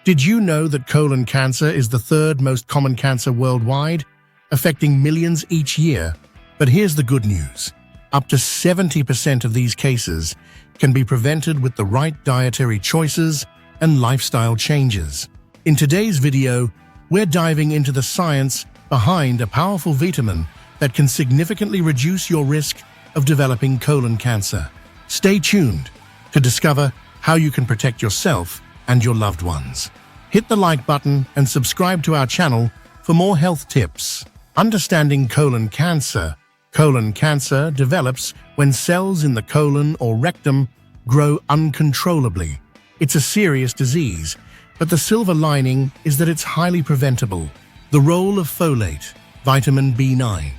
Did you know that colon cancer is the third most common cancer worldwide, affecting millions each year? But here's the good news. Up to 70% of these cases can be prevented with the right dietary choices and lifestyle changes. In today's video, we're diving into the science behind a powerful vitamin that can significantly reduce your risk of developing colon cancer. Stay tuned to discover how you can protect yourself and your loved ones. Hit the like button and subscribe to our channel for more health tips. Understanding colon cancer. Colon cancer develops when cells in the colon or rectum grow uncontrollably. It's a serious disease, but the silver lining is that it's highly preventable. The role of folate, vitamin B9.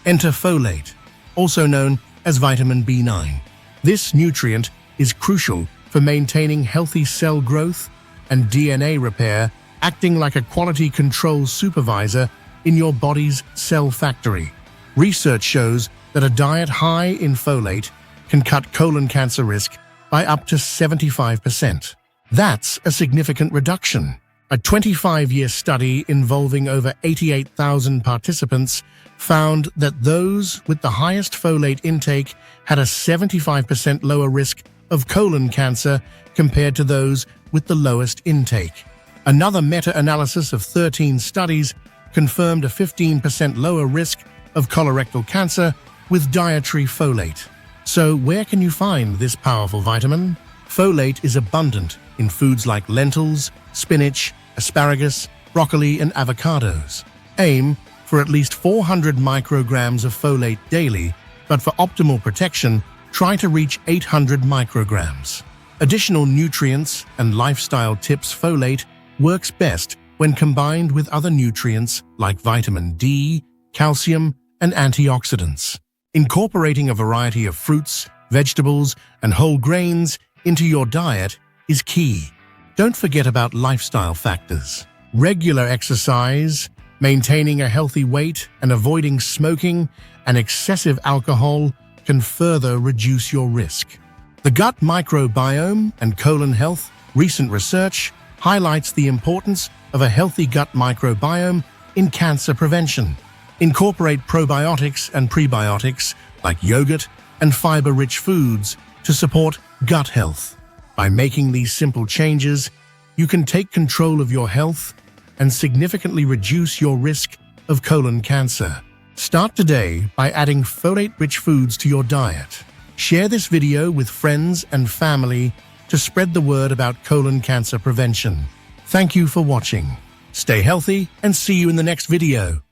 Enter folate, also known as vitamin B9. This nutrient is crucial for maintaining healthy cell growth and DNA repair, acting like a quality control supervisor in your body's cell factory. Research shows that a diet high in folate can cut colon cancer risk by up to 75%. That's a significant reduction. A 25-year study involving over 88,000 participants found that those with the highest folate intake had a 75% lower risk of colon cancer compared to those with the lowest intake. Another meta-analysis of 13 studies confirmed a 15% lower risk of colorectal cancer with dietary folate. So where can you find this powerful vitamin? Folate is abundant in foods like lentils, spinach, asparagus, broccoli, and avocados. Aim for at least 400 micrograms of folate daily, but for optimal protection, try to reach 800 micrograms. Additional nutrients and lifestyle tips. Folate works best when combined with other nutrients like vitamin D, calcium, and antioxidants. Incorporating a variety of fruits, vegetables, and whole grains into your diet is key. Don't forget about lifestyle factors. Regular exercise, maintaining a healthy weight, and avoiding smoking and excessive alcohol can further reduce your risk. The gut microbiome and colon health. Recent research highlights the importance of a healthy gut microbiome in cancer prevention. Incorporate probiotics and prebiotics like yogurt and fiber-rich foods to support gut health. By making these simple changes, you can take control of your health and significantly reduce your risk of colon cancer. Start today by adding folate-rich foods to your diet. Share this video with friends and family to spread the word about colon cancer prevention. Thank you for watching. Stay healthy and see you in the next video.